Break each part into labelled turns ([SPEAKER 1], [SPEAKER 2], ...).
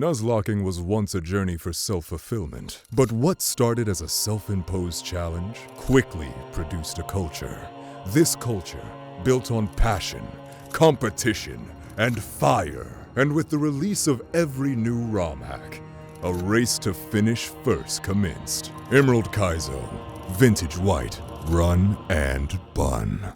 [SPEAKER 1] Nuzlocking was once a journey for self-fulfillment, but what started as a self-imposed challenge quickly produced a culture. This culture, built on passion, competition, and fire. And with the release of every new Romhack, a race to finish first commenced. Emerald Kaizo, Vintage White, Run and Bun.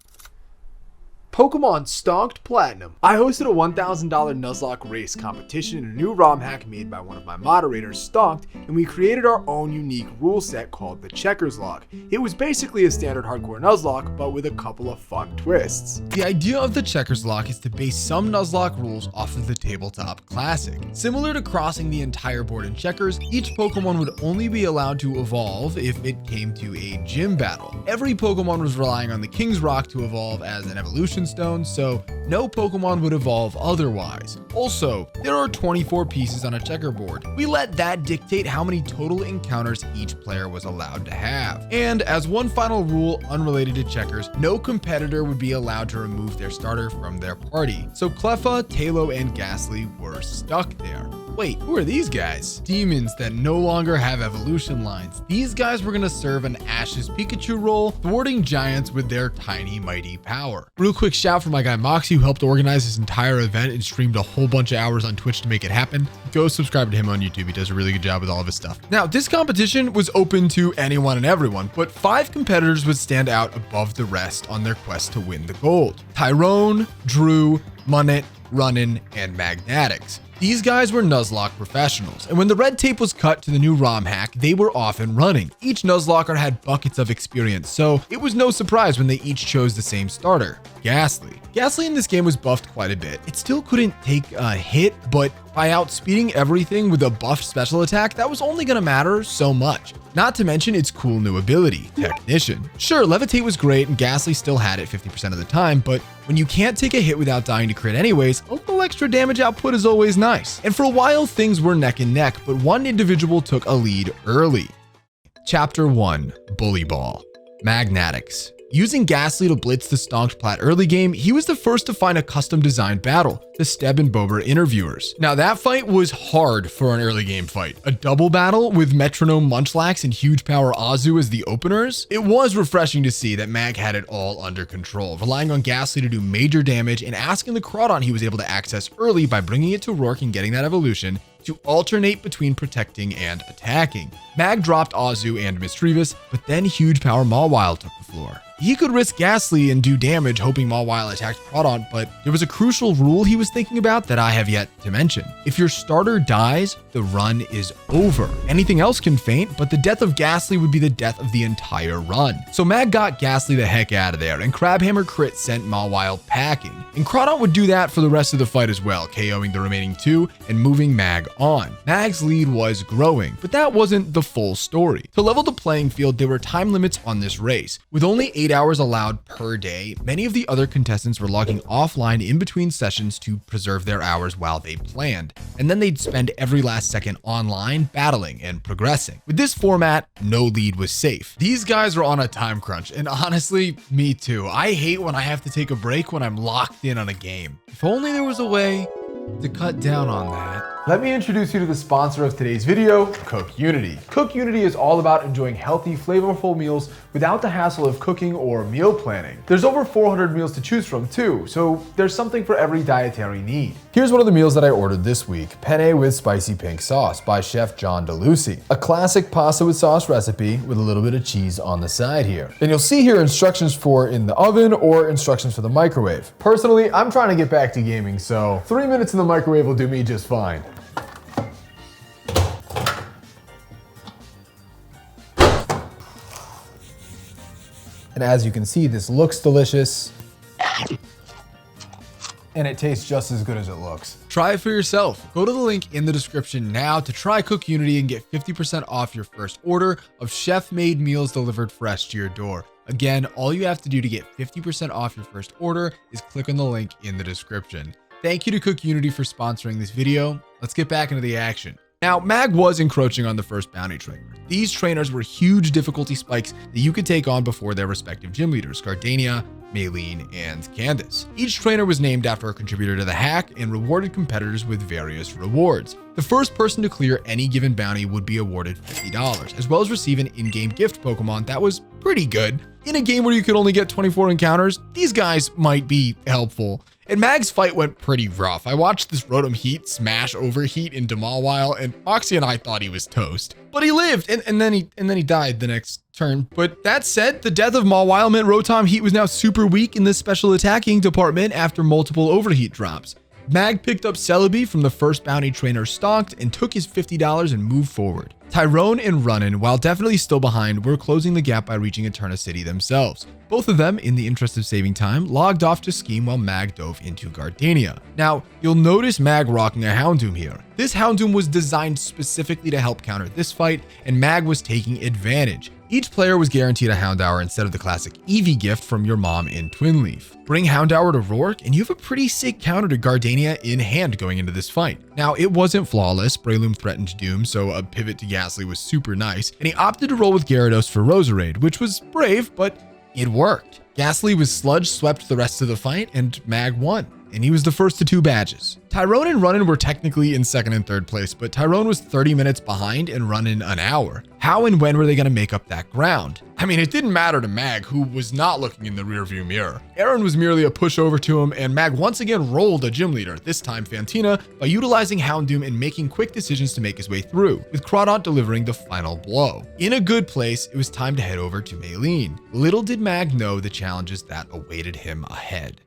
[SPEAKER 2] Pokemon Stonked Platinum. I hosted a $1,000 Nuzlocke race competition in a new Romhack made by one of my moderators, Stonked, and we created our own unique rule set called the Checkerslocke. It was basically a standard hardcore Nuzlocke, but with a couple of fun twists.
[SPEAKER 3] The idea of the Checkerslocke is to base some Nuzlocke rules off of the tabletop classic. Similar to crossing the entire board in checkers, each Pokemon would only be allowed to evolve if it came to a gym battle. Every Pokemon was relying on the King's Rock to evolve as an evolution stone, so no Pokemon would evolve otherwise. Also, there are 24 pieces on a checkerboard. We let that dictate how many total encounters each player was allowed to have. And as one final rule unrelated to checkers, no competitor would be allowed to remove their starter from their party. So Cleffa, Tailo, and Ghastly were stuck there. Wait, who are these guys? Demons that no longer have evolution lines. These guys were gonna serve an Ash's Pikachu role, thwarting giants with their tiny mighty power. Real quick shout for my guy Moxie, who helped organize this entire event and streamed a whole bunch of hours on Twitch to make it happen. Go subscribe to him on YouTube. He does a really good job with all of his stuff. Now, this competition was open to anyone and everyone, but 5 competitors would stand out above the rest on their quest to win the gold. Tyrone, Drew, Munnet, Runnin, and Magnatics. These guys were Nuzlocke professionals, and when the red tape was cut to the new Romhack, they were off and running. Each Nuzlocker had buckets of experience, so it was no surprise when they each chose the same starter, Ghastly. Ghastly in this game was buffed quite a bit. It still couldn't take a hit, but by outspeeding everything with a buffed special attack, that was only gonna matter so much. Not to mention its cool new ability, Technician. Sure, Levitate was great and Ghastly still had it 50% of the time, but when you can't take a hit without dying to crit anyways, a little extra damage output is always nice. And for a while, things were neck and neck, but one individual took a lead early. Chapter 1, Bully Ball. Magnatics. Using Ghastly to blitz the Stonked Plat early game, he was the first to find a custom designed battle, the Steb and Bober Interviewers. Now that fight was hard for an early game fight. A double battle with Metronome Munchlax and Huge Power Azu as the openers. It was refreshing to see that Mag had it all under control, relying on Ghastly to do major damage and asking the Crawdon he was able to access early by bringing it to Rourke and getting that evolution to alternate between protecting and attacking. Mag dropped Azu and Misdreavus, but then Huge Power Mawile took the floor. He could risk Ghastly and do damage hoping Mawile attacked Crawdon, but there was a crucial rule he was thinking about that I have yet to mention. If your starter dies, the run is over. Anything else can faint, but the death of Ghastly would be the death of the entire run. So Mag got Ghastly the heck out of there, and Crabhammer crit sent Mawile packing. And Crawdon would do that for the rest of the fight as well, KOing the remaining 2 and moving Mag on. Mag's lead was growing, but that wasn't the full story. To level the playing field, there were time limits on this race. With only 8 hours allowed per day, many of the other contestants were logging offline in between sessions to preserve their hours while they planned, and then they'd spend every last second online battling and progressing. With this format, no lead was safe. These guys were on a time crunch, and honestly, me too. I hate when I have to take a break when I'm locked in on a game. If only there was a way to cut down on that.
[SPEAKER 2] Let me introduce you to the sponsor of today's video, Cook Unity. Cook Unity is all about enjoying healthy, flavorful meals without the hassle of cooking or meal planning. There's over 400 meals to choose from too, so there's something for every dietary need. Here's one of the meals that I ordered this week, penne with spicy pink sauce by Chef John DeLucy. A classic pasta with sauce recipe with a little bit of cheese on the side here. And you'll see here instructions for in the oven or instructions for the microwave. Personally, I'm trying to get back to gaming, so 3 minutes in the microwave will do me just fine. And as you can see, this looks delicious. And it tastes just as good as it looks.
[SPEAKER 3] Try it for yourself. Go to the link in the description now to try Cook Unity and get 50% off your first order of chef-made meals delivered fresh to your door. Again, all you have to do to get 50% off your first order is click on the link in the description. Thank you to Cook Unity for sponsoring this video. Let's get back into the action. Now, Mag was encroaching on the first bounty trainer. These trainers were huge difficulty spikes that you could take on before their respective gym leaders, Gardania, Maylene, and Candace. Each trainer was named after a contributor to the hack and rewarded competitors with various rewards. The first person to clear any given bounty would be awarded $50, as well as receive an in-game gift Pokemon that was pretty good. In a game where you could only get 24 encounters, these guys might be helpful. And Mag's fight went pretty rough. I watched this Rotom Heat smash Overheat into Mawile, and Moxie and I thought he was toast. But he lived, and then he died the next turn. But that said, the death of Mawile meant Rotom Heat was now super weak in the special attacking department after multiple Overheat drops. Mag picked up Celebi from the first bounty trainer STONKED and took his $50 and moved forward. Tyrone and Runnin, while definitely still behind, were closing the gap by reaching Eterna City themselves. Both of them, in the interest of saving time, logged off to scheme while Mag dove into Gardania. Now, you'll notice Mag rocking a Houndoom here. This Houndoom was designed specifically to help counter this fight, and Mag was taking advantage. Each player was guaranteed a Houndour instead of the classic Eevee gift from your mom in Twin Leaf. Bring Houndour to Rourke, and you have a pretty sick counter to Gardania in hand going into this fight. Now, it wasn't flawless. Breloom threatened Doom, so a pivot to Ghastly was super nice, and he opted to roll with Gyarados for Roserade, which was brave, but it worked. Ghastly was sludge swept the rest of the fight, and Mag won, and he was the first to 2 badges. Tyrone and Runnin were technically in second and third place, but Tyrone was 30 minutes behind and Runnin an hour. How and when were they going to make up that ground? I mean, it didn't matter to Mag, who was not looking in the rearview mirror. Aaron was merely a pushover to him, and Mag once again rolled a gym leader, this time Fantina, by utilizing Houndoom and making quick decisions to make his way through, with Crawdaunt delivering the final blow. In a good place, it was time to head over to Maylene. Little did Mag know the challenges that awaited him ahead.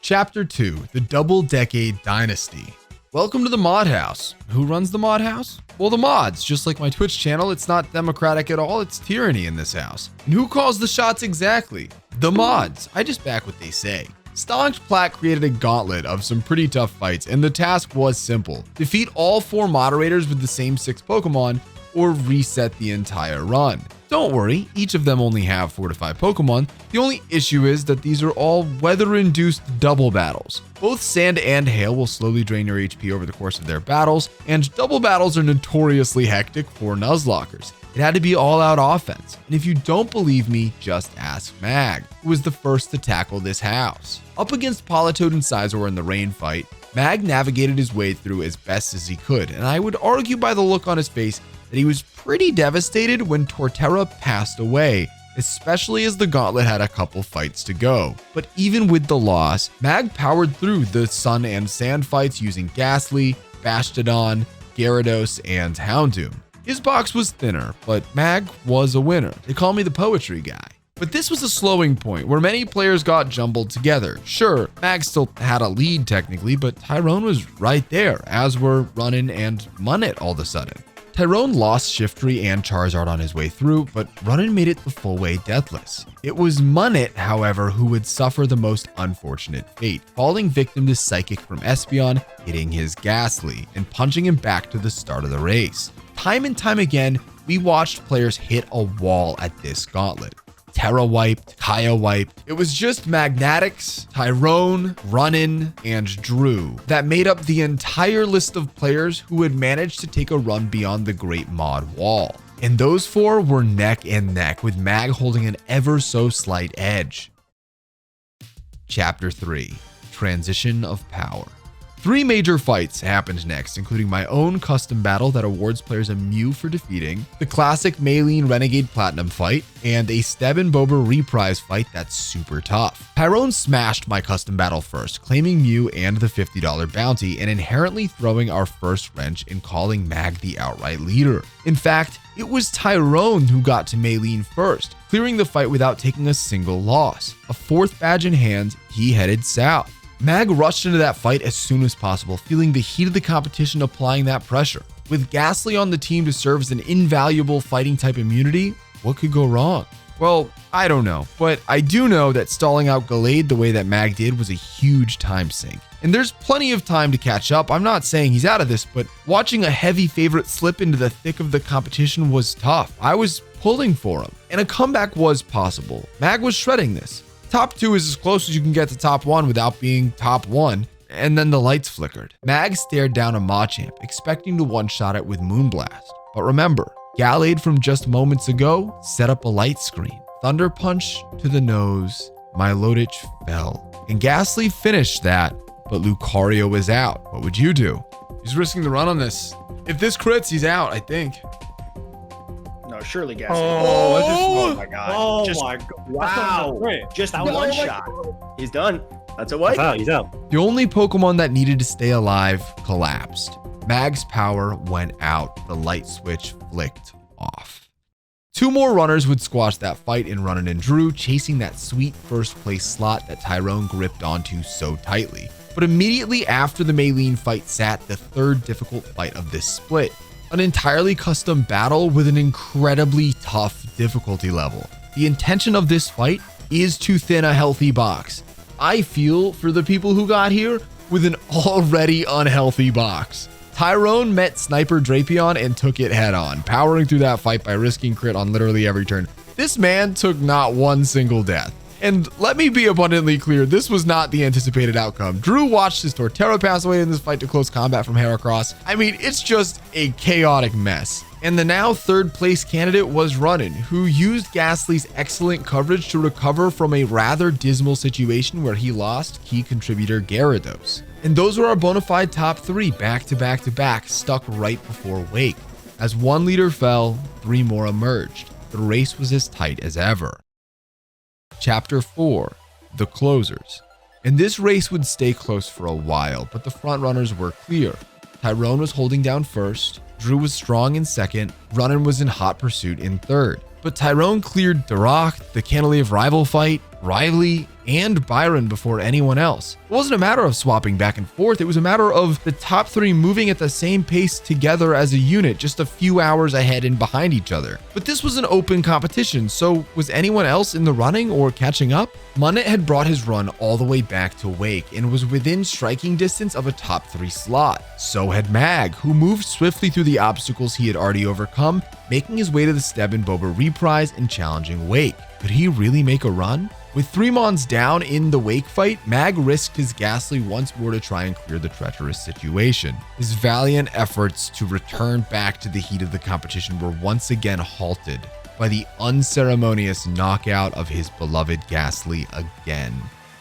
[SPEAKER 3] Chapter 2, The Double Decade Dynasty. Welcome to the Mod House. Who runs the Mod House? Well, the mods. Just like my Twitch channel, it's not democratic at all, it's tyranny in this house. And who calls the shots exactly? The mods. I just back what they say. Stonked Plat created a gauntlet of some pretty tough fights, and the task was simple. Defeat all 4 moderators with the same 6 Pokemon, or reset the entire run. Don't worry, each of them only have 4 to 5 Pokemon. The only issue is that these are all weather-induced double battles. Both Sand and Hail will slowly drain your HP over the course of their battles, and double battles are notoriously hectic for Nuzlockers. It had to be all-out offense, and if you don't believe me, just ask Mag, who was the first to tackle this house. Up against Politoed and Scizor in the rain fight, Mag navigated his way through as best as he could, and I would argue by the look on his face that he was pretty devastated when Torterra passed away, especially as the gauntlet had a couple fights to go. But even with the loss, Mag powered through the Sun and Sand fights using Ghastly, Bastodon, Gyarados, and Houndoom. His box was thinner, but Mag was a winner. They call me the poetry guy. But this was a slowing point where many players got jumbled together. Sure, Mag still had a lead technically, but Tyrone was right there, as were Runnin and Munnet all of a sudden. Tyrone lost Shiftry and Charizard on his way through, but Runnin made it the full way deathless. It was Munnet, however, who would suffer the most unfortunate fate, falling victim to Psychic from Espeon, hitting his Ghastly, and punching him back to the start of the race. Time and time again, we watched players hit a wall at this gauntlet. Terra wiped, Kaya wiped. It was just Magnetics, Tyrone, Runnin, and Drew that made up the entire list of players who had managed to take a run beyond the Great Mod Wall. And those 4 were neck and neck, with Mag holding an ever so slight edge. Chapter 3, Transition of Power. 3 major fights happened next, including my own custom battle that awards players a Mew for defeating, the classic Maylene Renegade Platinum fight, and a Steb and Bober reprise fight that's super tough. Tyrone smashed my custom battle first, claiming Mew and the $50 bounty, and inherently throwing our first wrench in calling Mag the outright leader. In fact, it was Tyrone who got to Maylene first, clearing the fight without taking a single loss. A 4th badge in hand, he headed south. Mag rushed into that fight as soon as possible, feeling the heat of the competition applying that pressure. With Ghastly on the team to serve as an invaluable fighting type immunity, what could go wrong? Well, I don't know, but I do know that stalling out Gallade the way that Mag did was a huge time sink. And there's plenty of time to catch up. I'm not saying he's out of this, but watching a heavy favorite slip into the thick of the competition was tough. I was pulling for him, and a comeback was possible. Mag was shredding this. Top 2 is as close as you can get to top 1 without being top 1, and then the lights flickered. Mag stared down a Machamp, expecting to one-shot it with Moonblast. But remember, Gallade from just moments ago set up a light screen. Thunder Punch to the nose, Milotic fell. And Ghastly finished that, but Lucario was out. What would you do? He's risking the run on this. If this crits, he's out, I think.
[SPEAKER 4] No, surely Ghastly.
[SPEAKER 3] Oh
[SPEAKER 4] my god.
[SPEAKER 5] Oh
[SPEAKER 4] Just,
[SPEAKER 5] my god.
[SPEAKER 4] wow. Just one shot. He's done. That's a wipe.
[SPEAKER 5] He's out.
[SPEAKER 3] The only Pokemon that needed to stay alive collapsed. Mag's power went out. The light switch flicked off. 2 more runners would squash that fight in Runnin and Drew, chasing that sweet first place slot that Tyrone gripped onto so tightly. But immediately after the Maylene fight sat the 3rd difficult fight of this split. An entirely custom battle with an incredibly tough difficulty level. The intention of this fight is to thin a healthy box. I feel for the people who got here with an already unhealthy box. Tyrone met Sniper Drapion and took it head on, powering through that fight by risking crit on literally every turn. This man took not one single death. And let me be abundantly clear, this was not the anticipated outcome. Drew watched his Torterra pass away in this fight to close combat from Heracross. I mean, it's just a chaotic mess. And the now 3rd place candidate was Runnin, who used Ghastly's excellent coverage to recover from a rather dismal situation where he lost key contributor Gyarados. And those were our bona fide top 3 back to back to back, stuck right before Wake. As 1 leader fell, 3 more emerged. The race was as tight as ever. Chapter 4, The Closers. And this race would stay close for a while, but the front runners were clear. Tyrone was holding down first, Drew was strong in second, Runnin was in hot pursuit in third. But Tyrone cleared Dirac, the Canalave rival fight, Riley, and Byron before anyone else. It wasn't a matter of swapping back and forth, it was a matter of the top 3 moving at the same pace together as a unit, just a few hours ahead and behind each other. But this was an open competition, so was anyone else in the running or catching up? Munnet had brought his run all the way back to Wake and was within striking distance of a top 3 slot. So had Mag, who moved swiftly through the obstacles he had already overcome, making his way to the Steb and Boba reprise and challenging Wake. Could he really make a run? With 3 Mons down in the Wake fight, Mag risked his Ghastly once more to try and clear the treacherous situation. His valiant efforts to return back to the heat of the competition were once again halted by the unceremonious knockout of his beloved Ghastly again,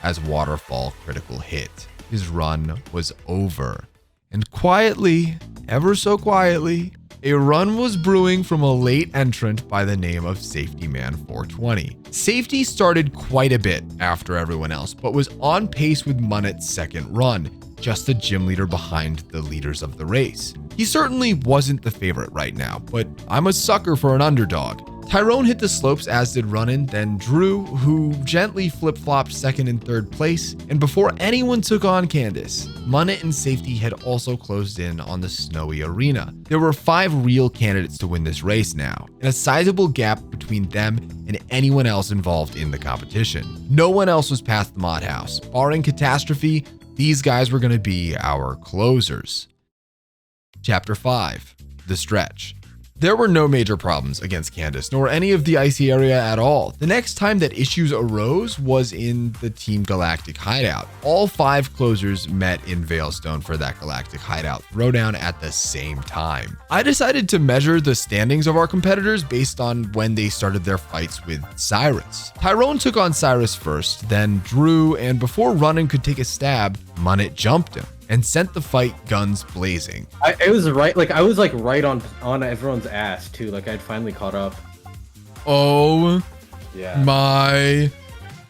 [SPEAKER 3] as Waterfall critical hit. His run was over. And quietly, ever so quietly, a run was brewing from a late entrant by the name of Safety Man 420. Safety started quite a bit after everyone else, but was on pace with Munnet's second run, just a gym leader behind the leaders of the race. He certainly wasn't the favorite right now, but I'm a sucker for an underdog. Tyrone hit the slopes, as did Runnin, then Drew, who gently flip-flopped second and third place, and before anyone took on Candace, Munnet and Safety had also closed in on the snowy arena. There were 5 real candidates to win this race now, and a sizable gap between them and anyone else involved in the competition. No one else was past the Mod House. Barring catastrophe, these guys were going to be our closers. Chapter 5, The Stretch. There were no major problems against Candace, nor any of the icy area at all. The next time that issues arose was in the Team Galactic hideout. All 5 closers met in Veilstone for that Galactic hideout throwdown at the same time. I decided to measure the standings of our competitors based on when they started their fights with Cyrus. Tyrone took on Cyrus first, then Drew, and before Runnin could take a stab, Munnet jumped him and sent the fight guns blazing.
[SPEAKER 5] I was right on everyone's ass too. Like I'd finally caught up.
[SPEAKER 3] Oh
[SPEAKER 5] Yeah.
[SPEAKER 3] my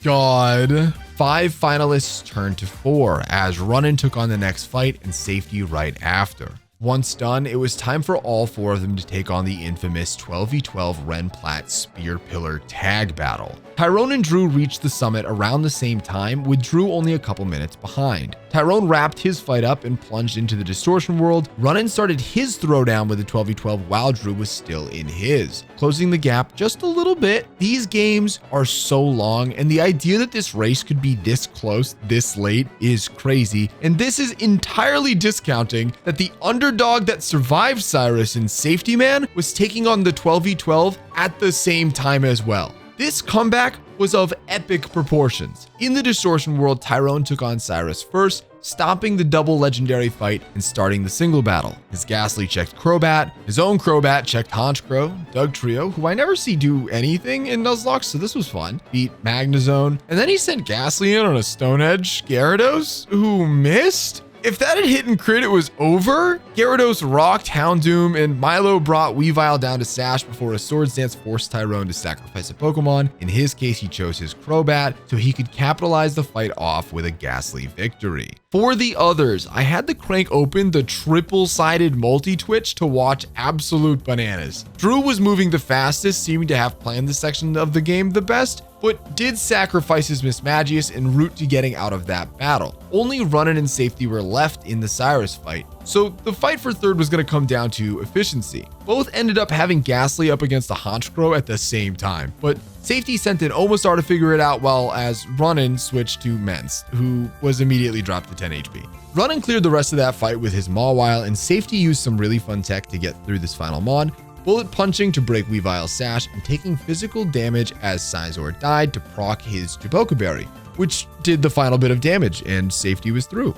[SPEAKER 3] god. 5 finalists turned to 4 as Runnin took on the next fight and Safety right after. Once done, it was time for all 4 of them to take on the infamous 12v12 Ren Platt Spear Pillar tag battle. Tyrone and Drew reached the summit around the same time, with Drew only a couple minutes behind. Tyrone wrapped his fight up and plunged into the Distortion world. Runnin started his throwdown with the 12v12 while Drew was still in his, closing the gap just a little bit. These games are so long, and the idea that this race could be this close this late is crazy. And this is entirely discounting that the underdog that survived Cyrus in Safety Man was taking on the 12v12 at the same time as well. This comeback was of epic proportions. In the Distortion world, Tyrone took on Cyrus first, stopping the double legendary fight and starting the single battle. His Ghastly checked Crobat, his own Crobat checked Honchkrow, Dugtrio, who I never see do anything in Nuzlocke, so this was fun, beat Magnezone, and then he sent Ghastly in on a Stone Edge Gyarados, who missed? If that had hit and crit, it was over. Gyarados rocked Houndoom, and Milo brought Weavile down to Sash before a Swords Dance forced Tyrone to sacrifice a Pokemon. In his case, he chose his Crobat, so he could capitalize the fight off with a Ghastly victory. For the others, I had to crank open the triple-sided multi-twitch to watch absolute bananas. Drew was moving the fastest, seeming to have planned this section of the game the best, but did sacrifice his Mismagius en route to getting out of that battle. Only Runnin and Safety were left in the Cyrus fight, so the fight for third was going to come down to efficiency. Both ended up having Ghastly up against the Honchkrow at the same time, but Safety sent in Omastar to figure it out, while as Runnin switched to Mence, who was immediately dropped to 10 HP. Runnin cleared the rest of that fight with his Mawile, and Safety used some really fun tech to get through this final Mon, bullet punching to break Weavile's Sash and taking physical damage as Scizor died to proc his Jaboka Berry, which did the final bit of damage, and Safety was through.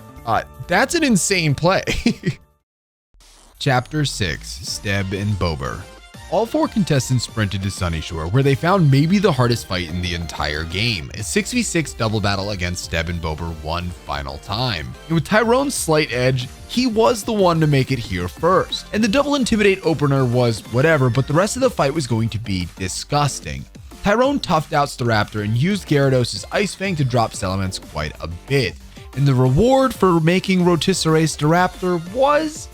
[SPEAKER 3] That's an insane play. Chapter 6, Steb and Bober. All 4 contestants sprinted to Sunyshore, where they found maybe the hardest fight in the entire game, a 6v6 double battle against Steb and Bober one final time. And with Tyrone's slight edge, he was the one to make it here first. And the double intimidate opener was whatever, but the rest of the fight was going to be disgusting. Tyrone toughed out Staraptor and used Gyarados' Ice Fang to drop Salamence quite a bit. And the reward for making Rotisserie Staraptor was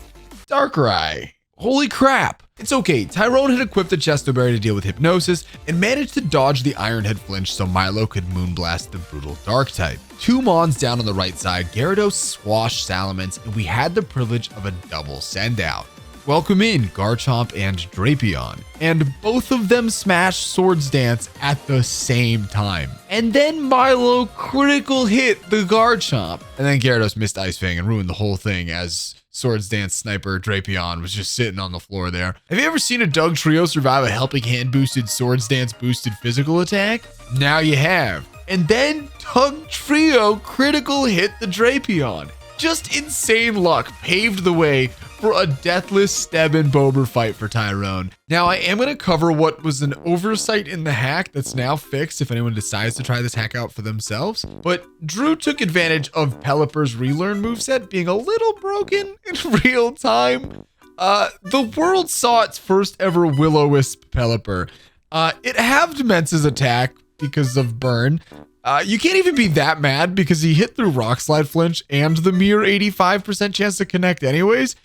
[SPEAKER 3] Darkrai. Holy crap. It's okay, Tyrone had equipped the Chesto Berry to deal with Hypnosis and managed to dodge the Iron Head flinch so Milo could Moonblast the brutal Dark type. 2 Mons down on the right side, Gyarados swashed Salamence, and we had the privilege of a double sendout. Welcome in Garchomp and Drapion, and both of them smashed Swords Dance at the same time. And then Milo critical hit the Garchomp, and then Gyarados missed Ice Fang and ruined the whole thing as Swords Dance Sniper Drapion was just sitting on the floor there. Have you ever seen a Dugtrio survive a Helping Hand boosted Swords Dance boosted physical attack? Now you have. And then Dugtrio critical hit the Drapion. Just insane luck paved the way for a deathless Steb and Bober fight for Tyrone. Now, I am going to cover what was an oversight in the hack that's now fixed if anyone decides to try this hack out for themselves. But Drew took advantage of Pelipper's relearn moveset being a little broken in real time. The world saw its first ever Will-O-Wisp Pelipper. It halved Mence's attack because of burn. You can't even be that mad because he hit through Rock Slide flinch and the mere 85% chance to connect anyways.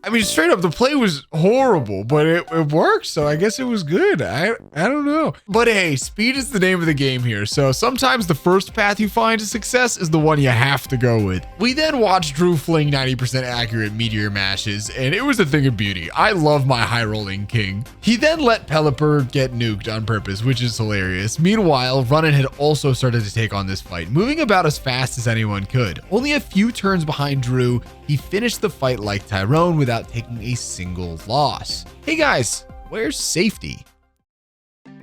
[SPEAKER 3] I mean, straight up, the play was horrible, but it worked, so I guess it was good. I don't know. But hey, speed is the name of the game here, so sometimes the first path you find to success is the one you have to go with. We then watched Drew fling 90% accurate Meteor Mashes, and it was a thing of beauty. I love my high-rolling king. He then let Pelipper get nuked on purpose, which is hilarious. Meanwhile, Runnin had also started to take on this fight, moving about as fast as anyone could. Only a few turns behind Drew, he finished the fight like Tyrone without taking a single loss. Hey guys, where's Safety?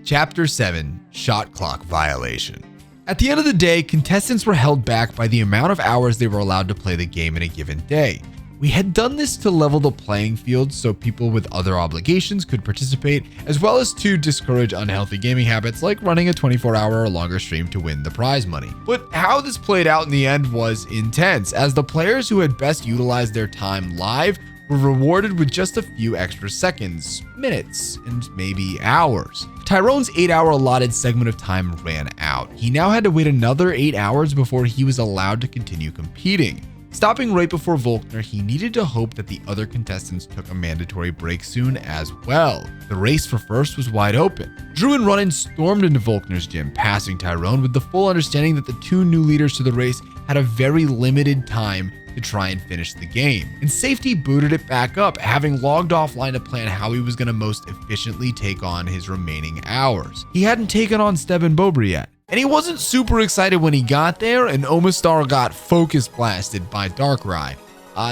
[SPEAKER 3] Chapter 7, Shot Clock Violation. At the end of the day, contestants were held back by the amount of hours they were allowed to play the game in a given day. We had done this to level the playing field so people with other obligations could participate, as well as to discourage unhealthy gaming habits like running a 24-hour or longer stream to win the prize money. But how this played out in the end was intense, as the players who had best utilized their time live were rewarded with just a few extra seconds, minutes, and maybe hours. Tyrone's 8-hour allotted segment of time ran out. He now had to wait another 8 hours before he was allowed to continue competing. Stopping right before Volkner, he needed to hope that the other contestants took a mandatory break soon as well. The race for first was wide open. Drew and Runnin stormed into Volkner's gym, passing Tyrone with the full understanding that the 2 new leaders to the race had a very limited time to try and finish the game. And Safety booted it back up, having logged offline to plan how he was going to most efficiently take on his remaining hours. He hadn't taken on Steb and Bober yet. And he wasn't super excited when he got there and Omastar got focus blasted by Darkrai.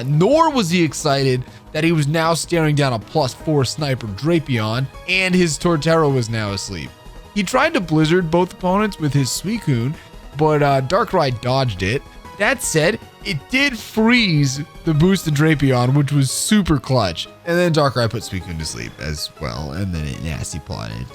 [SPEAKER 3] Nor was he excited that he was now staring down a +4 sniper Drapion and his Torterra was now asleep. He tried to blizzard both opponents with his Suicune, but Darkrai dodged it. That said, it did freeze the boosted Drapion, which was super clutch. And then Darkrai put Suicune to sleep as well, and then it nasty plotted.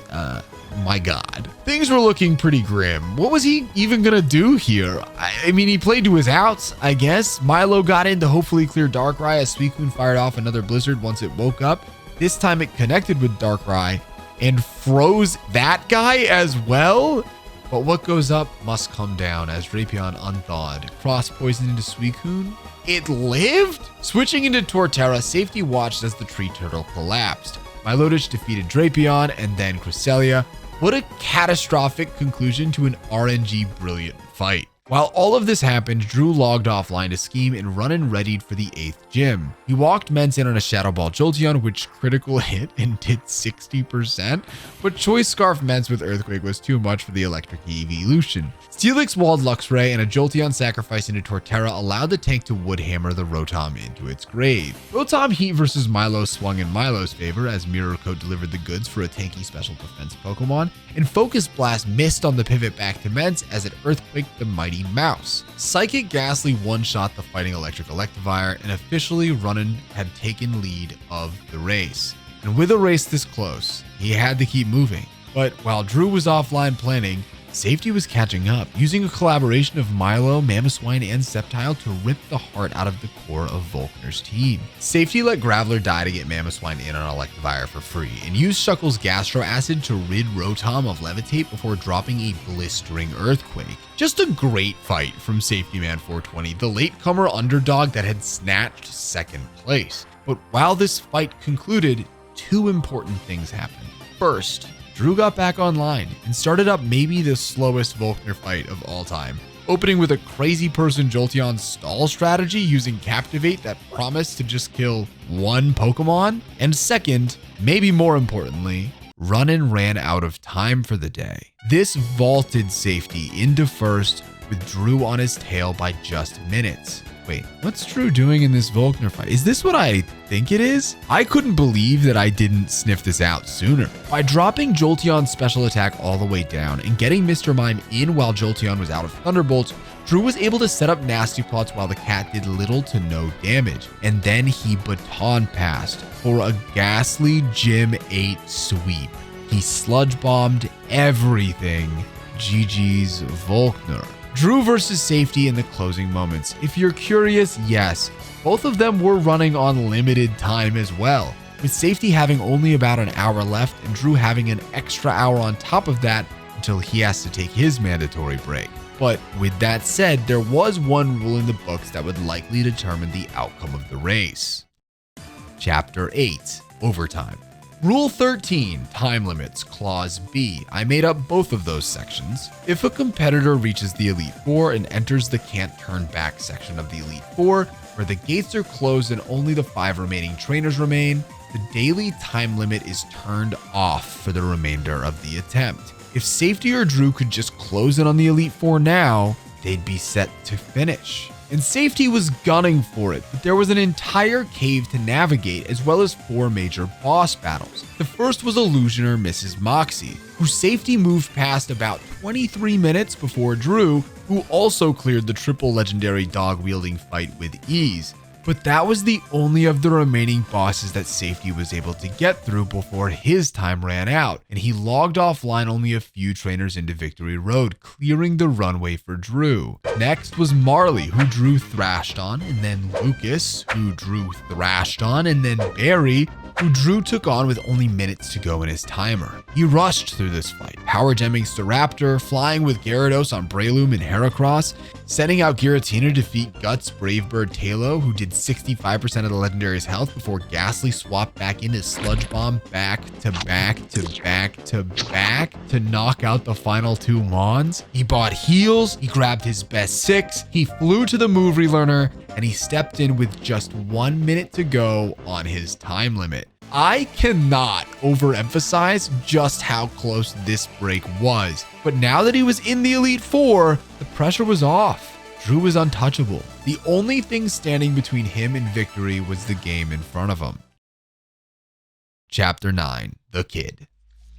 [SPEAKER 3] My God. Things were looking pretty grim. What was he even gonna do here? I mean, he played to his outs, I guess. Milo got in to hopefully clear Darkrai as Suicune fired off another blizzard once it woke up. This time it connected with Darkrai and froze that guy as well. But what goes up must come down as Drapion unthawed. Cross poisoned into Suicune. It lived? Switching into Torterra, Safety watched as the tree turtle collapsed. Milotic defeated Drapion and then Cresselia. What a catastrophic conclusion to an RNG brilliant fight. While all of this happened, Drew logged offline to scheme and run and readied for the 8th gym. He walked Mence in on a Shadow Ball Jolteon, which critical hit and did 60%, but Choice Scarf Mence with Earthquake was too much for the electric evolution. Steelix walled Luxray and a Jolteon sacrifice into Torterra allowed the tank to Woodhammer the Rotom into its grave. Rotom Heat versus Milo swung in Milo's favor as Mirror Coat delivered the goods for a tanky special defense Pokemon, and Focus Blast missed on the pivot back to Mence as it Earthquaked the mighty Mouse. Psychic Ghastly one-shot the fighting Electric Electivire, and officially Runnin had taken lead of the race. And with a race this close, he had to keep moving. But while Drew was offline planning, Safety was catching up, using a collaboration of Milo, Mamoswine, and Sceptile to rip the heart out of the core of Volkner's team. Safety let Graveler die to get Mamoswine in on Electivire for free, and used Shuckle's Gastro Acid to rid Rotom of Levitate before dropping a blistering Earthquake. Just a great fight from Safety Man 420, the latecomer underdog that had snatched second place. But while this fight concluded, two important things happened. First, Drew got back online and started up maybe the slowest Volkner fight of all time, opening with a crazy person Jolteon stall strategy using Captivate that promised to just kill one Pokemon. And second, maybe more importantly, Runnin ran out of time for the day. This vaulted Safety into first with Drew on his tail by just minutes. Wait, what's Drew doing in this Volkner fight? Is this what I think it is? I couldn't believe that I didn't sniff this out sooner. By dropping Jolteon's special attack all the way down and getting Mr. Mime in while Jolteon was out of Thunderbolts, Drew was able to set up nasty plots while the cat did little to no damage. And then he baton passed for a ghastly Gym 8 sweep. He sludge bombed everything. GG's Volkner. Drew versus Safety in the closing moments. If you're curious, yes, both of them were running on limited time as well, with Safety having only about an hour left and Drew having an extra hour on top of that until he has to take his mandatory break. But with that said, there was one rule in the books that would likely determine the outcome of the race. Chapter 8, Overtime. Rule 13, Time Limits, Clause B. I made up both of those sections. If a competitor reaches the Elite Four and enters the Can't Turn Back section of the Elite Four, where the gates are closed and only the 5 remaining trainers remain, the daily time limit is turned off for the remainder of the attempt. If Safety or Drew could just close in on the Elite Four now, they'd be set to finish. And Safety was gunning for it, but there was an entire cave to navigate as well as 4 major boss battles. The first was Illusioner Mrs. Moxie, who Safety moved past about 23 minutes before Drew, who also cleared the triple legendary dog-wielding fight with ease. But that was the only of the remaining bosses that Safety was able to get through before his time ran out, and he logged offline only a few trainers into Victory Road, clearing the runway for Drew. Next was Marley, who Drew thrashed on, and then Lucas, who Drew thrashed on, and then Barry, who Drew took on with only minutes to go in his timer. He rushed through this fight, power gemming Staraptor, flying with Gyarados on Breloom and Heracross, sending out Giratina to defeat Guts, Bravebird, Talo, who did 65% of the legendary's health before Ghastly swapped back into Sludge Bomb back to back to back to back to knock out the final 2 Mons. He bought heals, he grabbed his best 6, he flew to the move relearner, and he stepped in with just 1 minute to go on his time limit. I cannot overemphasize just how close this break was, but now that he was in the Elite Four, the pressure was off. Drew was untouchable. The only thing standing between him and victory was the game in front of him. Chapter 9, The Kid.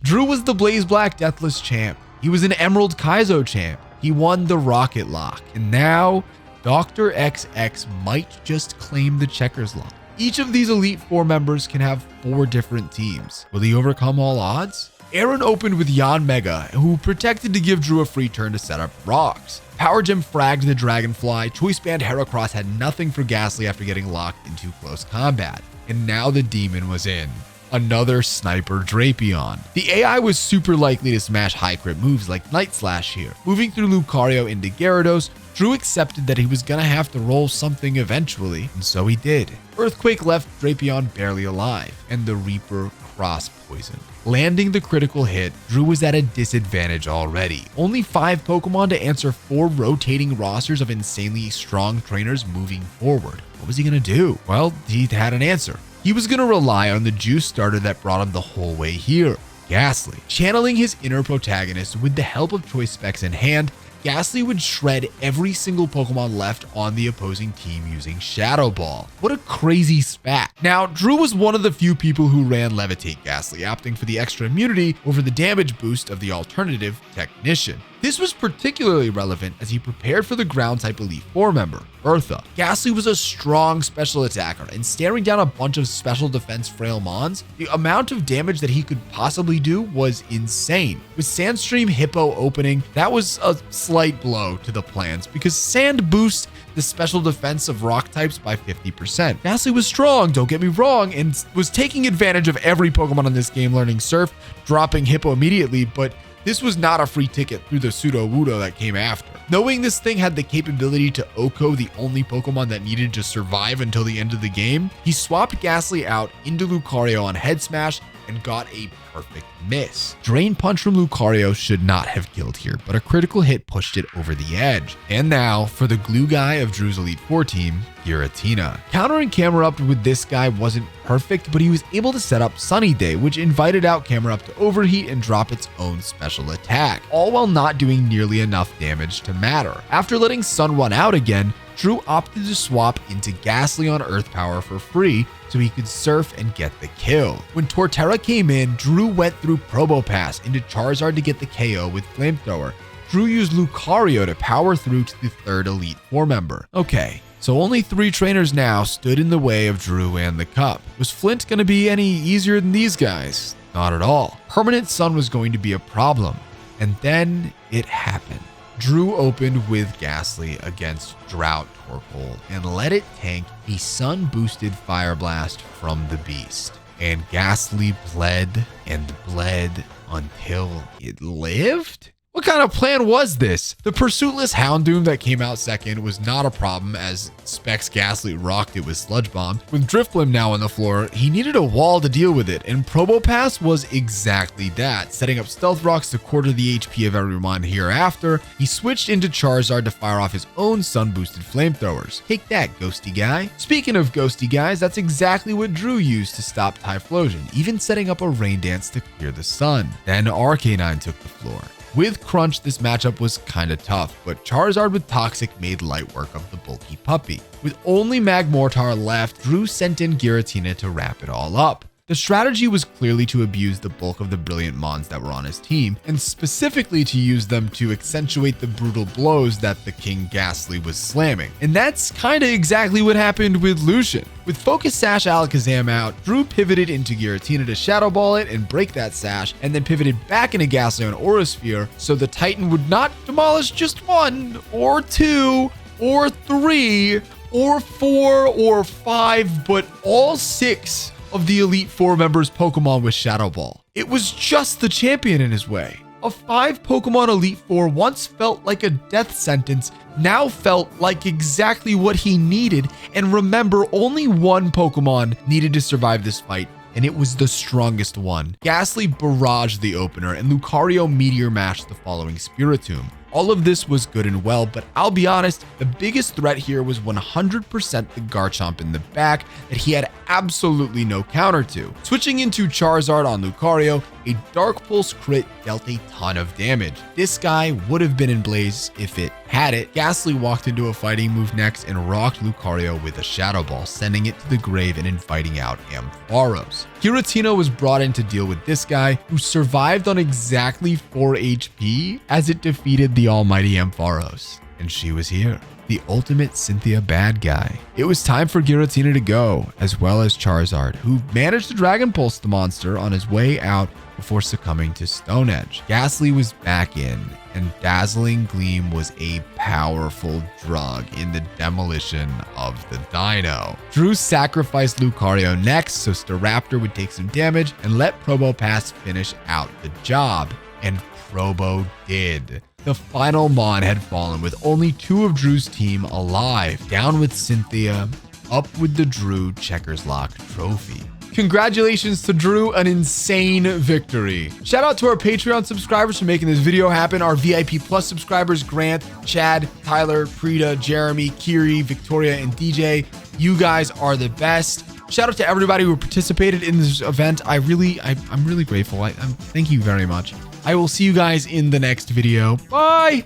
[SPEAKER 3] Drew was the Blaze Black Deathless champ. He was an Emerald Kaizo champ. He won the Rocket Lock. And now, Dr. XX might just claim the Checkerslocke. Each of these Elite Four members can have 4 different teams. Will he overcome all odds? Aaron opened with Yan Mega, who protected to give Drew a free turn to set up rocks. Power Gem fragged the Dragonfly. Choice Band Heracross had nothing for Ghastly after getting locked into close combat. And now the demon was in. Another Sniper Drapion. The AI was super likely to smash high crit moves like Night Slash here. Moving through Lucario into Gyarados, Drew accepted that he was gonna have to roll something eventually, and so he did. Earthquake left Drapion barely alive, and the Reaper cross poisoned. Landing the critical hit, Drew was at a disadvantage already. Only 5 Pokemon to answer 4 rotating rosters of insanely strong trainers moving forward. What was he gonna do? Well, he had an answer. He was gonna rely on the juice starter that brought him the whole way here, Ghastly. Channeling his inner protagonist with the help of choice specs in hand, Ghastly would shred every single Pokemon left on the opposing team using Shadow Ball. What a crazy spat. Now, Drew was one of the few people who ran Levitate Ghastly, opting for the extra immunity over the damage boost of the alternative Technician. This was particularly relevant as he prepared for the Ground-type Elite Four member, Eartha. Ghastly was a strong special attacker, and staring down a bunch of special defense frail mons, the amount of damage that he could possibly do was insane. With Sandstream Hippo opening, that was a slight blow to the plans because Sand boosts the special defense of rock types by 50%. Ghastly was strong, don't get me wrong, and was taking advantage of every Pokemon in this game learning Surf, dropping Hippo immediately, but this was not a free ticket through the Pseudo-Wudo that came after. Knowing this thing had the capability to OHKO the only Pokemon that needed to survive until the end of the game, he swapped Ghastly out into Lucario on Head Smash and got a perfect miss. Drain Punch from Lucario should not have killed here, but a critical hit pushed it over the edge. And now, for the glue guy of Drew's Elite Four team, Giratina. Countering Camerupt with this guy wasn't perfect, but he was able to set up Sunny Day, which invited out Camerupt to overheat and drop its own special attack, all while not doing nearly enough damage to matter. After letting Sun run out again, Drew opted to swap into Ghastly on Earth Power for free so he could surf and get the kill. When Torterra came in, Drew went through Probopass into Charizard to get the KO with Flamethrower. Drew used Lucario to power through to the 3rd Elite Four member. Okay, so only 3 trainers now stood in the way of Drew and the cup. Was Flint going to be any easier than these guys? Not at all. Permanent Sun was going to be a problem. And then it happened. Drew opened with Ghastly against Drought Torkoal and let it tank a sun-boosted Fire Blast from the beast. And Ghastly bled and bled until it lived? What kind of plan was this? The Pursuitless Houndoom that came out second was not a problem as Specs Ghastly rocked it with Sludge Bomb. With Drifblim now on the floor, he needed a wall to deal with it, and Probopass was exactly that, setting up Stealth Rocks to quarter the HP of everyone hereafter. He switched into Charizard to fire off his own sun-boosted flamethrowers. Take that, Ghosty Guy. Speaking of Ghosty Guys, that's exactly what Drew used to stop Typhlosion, even setting up a Rain Dance to clear the sun. Then Arcanine took the floor. With Crunch, this matchup was kinda tough, but Charizard with Toxic made light work of the bulky puppy. With only Magmortar left, Drew sent in Giratina to wrap it all up. The strategy was clearly to abuse the bulk of the brilliant mons that were on his team, and specifically to use them to accentuate the brutal blows that the King Ghastly was slamming. And that's kinda exactly what happened with Lucian. With Focus Sash Alakazam out, Drew pivoted into Giratina to Shadow Ball it and break that sash, and then pivoted back into Ghastly on Aura Sphere, so the Titan would not demolish just 1, or 2, or 3, or 4, or 5, but all 6 of the Elite Four members' Pokemon with Shadow Ball. It was just the champion in his way. A 5 Pokemon Elite Four once felt like a death sentence, now felt like exactly what he needed. And remember, only 1 Pokemon needed to survive this fight, and it was the strongest one. Ghastly barraged the opener, and Lucario Meteor Mashed the following Spiritomb. All of this was good and well, but I'll be honest, the biggest threat here was 100% the Garchomp in the back that he had absolutely no counter to. Switching into Charizard on Lucario, a Dark Pulse crit dealt a ton of damage. This guy would have been in Blaze if it had it, Ghastly walked into a fighting move next and rocked Lucario with a Shadow Ball, sending it to the grave and inviting out Ampharos. Giratina was brought in to deal with this guy, who survived on exactly 4 HP as it defeated the almighty Ampharos. And she was here, the ultimate Cynthia bad guy. It was time for Giratina to go, as well as Charizard, who managed to Dragon Pulse the monster on his way out before succumbing to Stone Edge. Ghastly was back in, and Dazzling Gleam was a powerful drug in the demolition of the dino. Drew sacrificed Lucario next so Staraptor would take some damage and let Probopass finish out the job. And Probo did. The final Mon had fallen with only 2 of Drew's team alive. Down with Cynthia, up with the Drew Checkerslocke trophy. Congratulations to Drew, an insane victory. Shout out to our Patreon subscribers for making this video happen. Our VIP Plus subscribers, Grant, Chad, Tyler, Prita, Jeremy, Kiri, Victoria, and DJ. You guys are the best. Shout out to everybody who participated in this event. I'm really grateful. Thank you very much. I will see you guys in the next video. Bye.